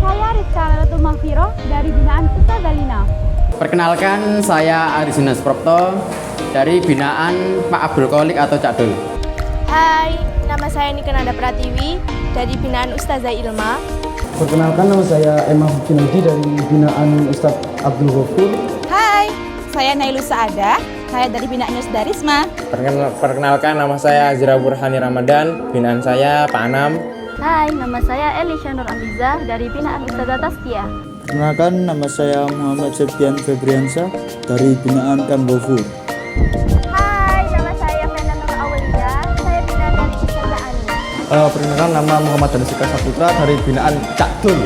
saya Rizka Lelatul Mahfiroh dari binaan Ustazah Lina. Perkenalkan, saya Arisina Sprokto dari binaan Pak Abdul Kholik atau Cak Dul. Hai, nama saya Nika Nanda Pratiwi dari binaan Ustazah Ilma. Perkenalkan, nama saya Emma Junadi dari binaan Ustadz Abdul Ghafur. Hai, saya Nailu Saadah, saya dari binaan Ustazah Risma. Perkenalkan, nama saya Azra Burhani Ramadan, binaan saya Pak Anam. Hai, nama saya Elisha Nur Amrizah dari binaan Ustazah Taskia. Perkenalkan, nama saya Muhammad Septian Febriansyah dari binaan Kang Gofur. Hai, nama saya Fena Nur Aulia, saya binaan dari Ustazah Ani. Perkenalkan, nama Muhammad Danisika Saputra dari binaan Cak Dul.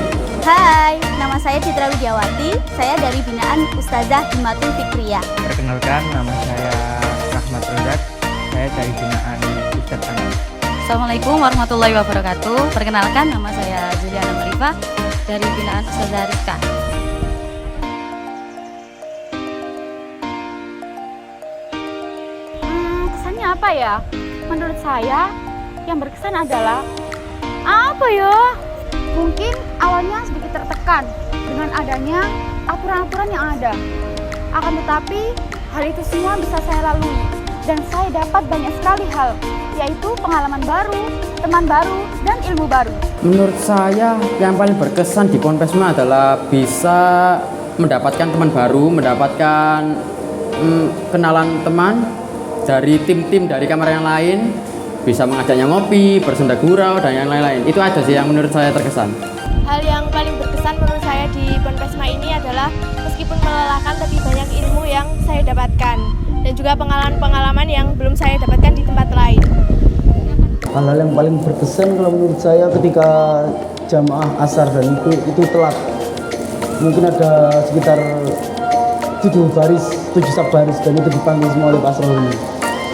Hai, nama saya Citra Widiawati, saya dari binaan Ustazah Himatul Fikriyah. Perkenalkan, nama saya Rahmat Rozak, saya dari binaan Ustadz Anam. Assalamualaikum warahmatullahi wabarakatuh. Perkenalkan, nama saya Juliana Marifah dari binaan Ustazah Rizka. Kesannya apa ya? Menurut saya, yang berkesan adalah apa ya? Mungkin awalnya sedikit tertekan dengan adanya aturan-aturan yang ada. Akan tetapi, hal itu semua bisa saya lalui dan saya dapat banyak sekali hal, yaitu pengalaman baru, teman baru, dan ilmu baru. Menurut saya yang paling berkesan di Ponpesma adalah bisa mendapatkan teman baru, mendapatkan kenalan teman dari tim-tim dari kamar yang lain, bisa mengajaknya ngopi, bersenda gurau, dan yang lain-lain. Itu aja sih yang menurut saya terkesan. Hal yang paling berkesan menurut saya di Ponpesma ini adalah meskipun melelahkan, lebih banyak ilmu yang saya dapatkan dan juga pengalaman-pengalaman yang belum saya dapatkan di tempat lain. Hal-hal yang paling berkesan kalau menurut saya ketika jamaah asar dan itu telat. Mungkin ada sekitar 7 sub baris dan itu dipanggil semua oleh Pak Asrul.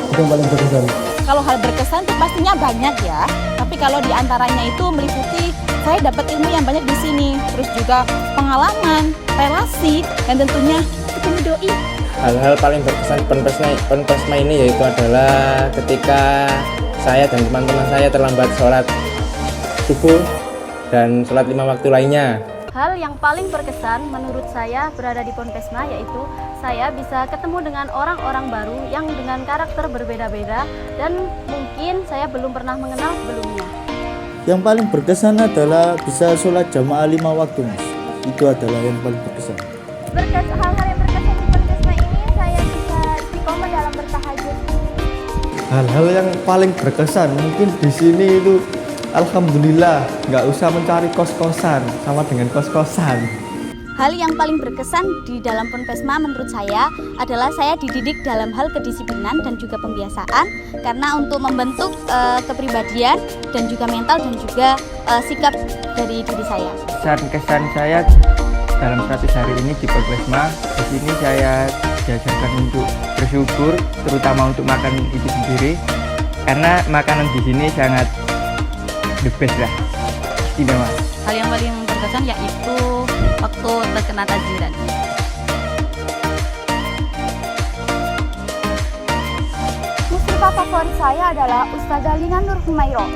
Itu yang paling berkesan. Kalau hal berkesan itu pastinya banyak ya. Tapi kalau diantaranya itu meliputi saya dapat ilmu yang banyak di sini. Terus juga pengalaman, relasi, dan tentunya ketemu doi. Hal-hal paling berkesan di Ponpesma ini yaitu adalah ketika saya dan teman-teman saya terlambat sholat subuh dan sholat 5 waktu lainnya. Hal yang paling berkesan menurut saya berada di Ponpesma yaitu saya bisa ketemu dengan orang-orang baru yang dengan karakter berbeda-beda dan mungkin saya belum pernah mengenal sebelumnya. Yang paling berkesan adalah bisa sholat jamaah 5 waktu, Mas. Itu adalah yang paling berkesan. Hal-hal yang berkesan di Ponpesma ini saya bisa istiqomah dalam bertahajud. Hal-hal yang paling berkesan mungkin di sini itu alhamdulillah nggak usah mencari kos-kosan sama dengan kos-kosan. Hal yang paling berkesan di dalam Ponpesma menurut saya adalah saya dididik dalam hal kedisiplinan dan juga pembiasaan karena untuk membentuk kepribadian dan juga mental dan juga sikap dari diri saya. Kesan saya dalam 100 hari ini di Ponpesma, di sini saya diajarkan untuk bersyukur, terutama untuk makan itu sendiri, karena makanan di sini sangat the best lah, istimewa. Hal yang paling berkesan yaitu waktu terkena takziran. Muslimah favorit saya adalah Ustazah Lina Nur Humairo.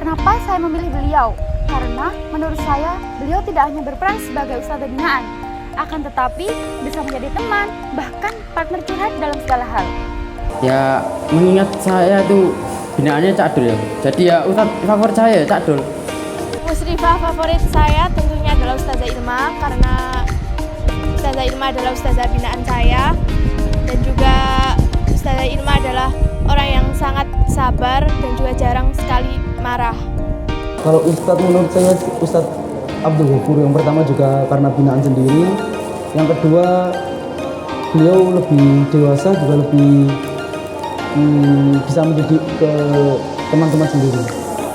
Kenapa saya memilih beliau? Karena menurut saya beliau tidak hanya berperan sebagai ustazah binaan, akan tetapi bisa menjadi teman, bahkan partner curhat dalam segala hal. Ya, mengingat saya tuh binaannya Cak Dul ya. Jadi ya ustadz favorit saya Cak Dul. Musrifah favorit saya tentunya adalah Ustazah Ilma karena Ustazah Ilma adalah ustazah binaan saya dan juga Ustazah Ilma adalah orang yang sangat sabar dan juga jarang sekali marah. Kalau Ustadz menurut saya Ustadz Abdul Ghafur yang pertama juga karena binaan sendiri. Yang kedua beliau lebih dewasa juga lebih bisa mendidik ke teman-teman sendiri.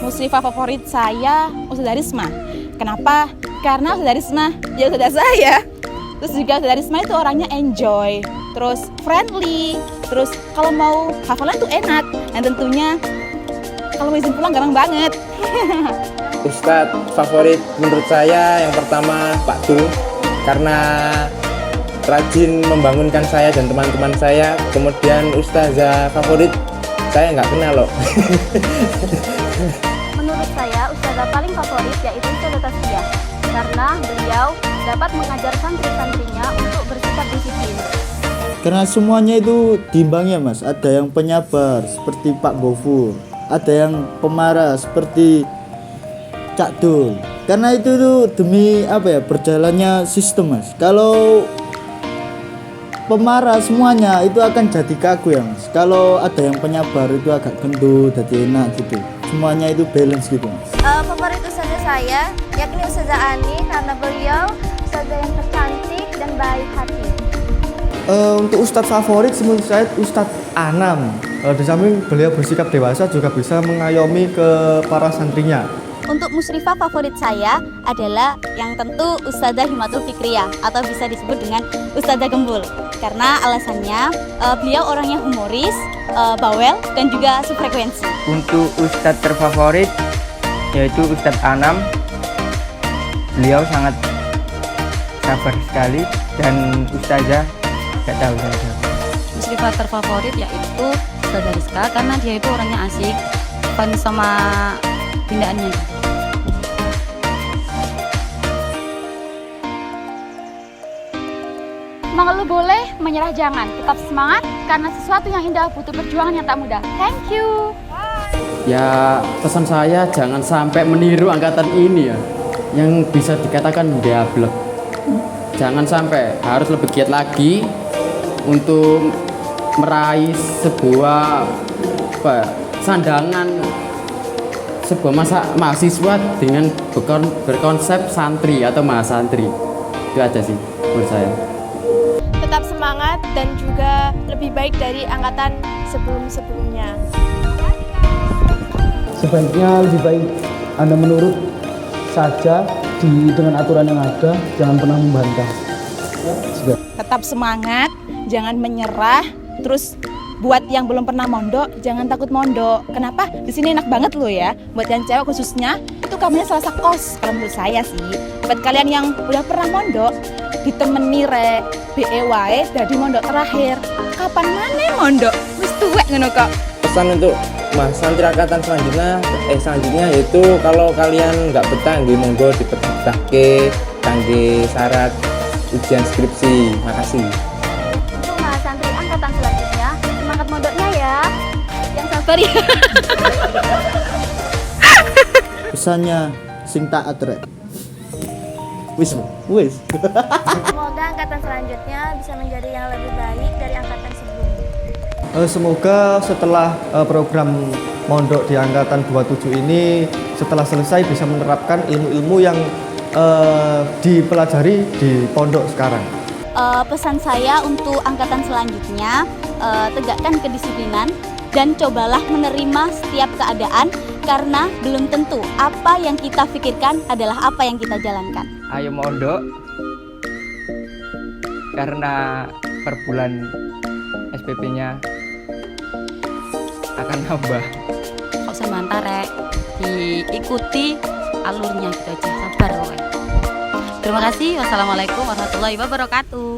Muslimah favorit saya Ustazah Risma. Kenapa? Karena Ustazah Risma ya ustazah saya. Terus juga Ustazah Risma itu orangnya enjoy, terus friendly, terus kalau mau hafalan tuh enak, dan tentunya kalau mau izin pulang gampang banget. Ustadz favorit menurut saya yang pertama Pak Dul, karena rajin membangunkan saya dan teman-teman saya. Kemudian ustazah favorit saya nggak kenal loh. Menurut saya ustazah paling favorit yaitu Ustazah Taskia karena mana beliau dapat mengajar santri-santrinya untuk bersikap disiplin. Karena semuanya itu diimbangi ya Mas. Ada yang penyabar seperti Pak Gofur, ada yang pemarah seperti Cak Dul. Karena itu tuh demi berjalannya sistem Mas. Kalau pemarah semuanya itu akan jadi kaku ya Mas. Kalau ada yang penyabar itu agak gendut, jadi enak gitu. Semuanya itu balance gitu Mas. Favorit ustazah saya yakni Ustazah Ani karena beliau ustazah yang tercantik dan baik hati. Untuk ustadz favorit menurut saya Ustadz Anam. Di samping beliau bersikap dewasa juga bisa mengayomi ke para santrinya. Untuk musyrifah favorit saya adalah yang tentu Ustazah Himatul Fikriyah atau bisa disebut dengan Ustazah Gembul. Karena alasannya beliau orangnya humoris, bawel, dan juga sefrekuensi. Untuk ustadz terfavorit yaitu Ustadz Anam. Beliau sangat sabar sekali dan ustazah gak tahu saya. Musyrifah terfavorit yaitu Ustazah Rizka karena dia itu orangnya asik, fun sama pindaannya. Mengeluh boleh, menyerah jangan. Tetap semangat karena sesuatu yang indah butuh perjuangan yang tak mudah. Thank you. Ya, pesan saya jangan sampai meniru angkatan ini ya, yang bisa dikatakan diablek. Jangan sampai, harus lebih giat lagi untuk meraih sebuah sandangan sebuah mahasiswa dengan berkonsep santri atau mahasantri. Itu aja sih menurut saya. Tetap semangat dan juga lebih baik dari angkatan sebelum-sebelumnya. Sebaiknya lebih baik Anda menurut saja dengan aturan yang ada, jangan pernah membantah. Tetap semangat, jangan menyerah. Terus buat yang belum pernah mondok, jangan takut mondok. Kenapa? Di sini enak banget loh ya. Buat yang cewek khususnya, itu kamarnya Selasa kos kalau menurut saya sih. Buat kalian yang udah pernah mondok, ditemeni rek BEY dari mondok terakhir. Kapan mana mondok? Wis tuwek ngono kok. Pesan untuk santri angkatan selanjutnya yaitu kalau kalian nggak betah nggih monggo dipetahke kangge syarat ujian skripsi. Makasih. Untuk santri angkatan selanjutnya, semangat mondoknya ya. Yang sabar ya. Pesannya sing taat rek. Wis. Semoga angkatan selanjutnya bisa menjadi yang lebih baik dari angkatan sebelumnya. Semoga setelah program mondok di angkatan 27 ini setelah selesai bisa menerapkan ilmu-ilmu yang dipelajari di pondok sekarang. Pesan saya untuk angkatan selanjutnya, tegakkan kedisiplinan dan cobalah menerima setiap keadaan karena belum tentu apa yang kita pikirkan adalah apa yang kita jalankan. Ayo mondok karena per bulan SPP-nya akan nambah. Kok semantar rek, diikuti alurnya gitu aja, sabar loh. Terima kasih. Wassalamualaikum warahmatullahi wabarakatuh.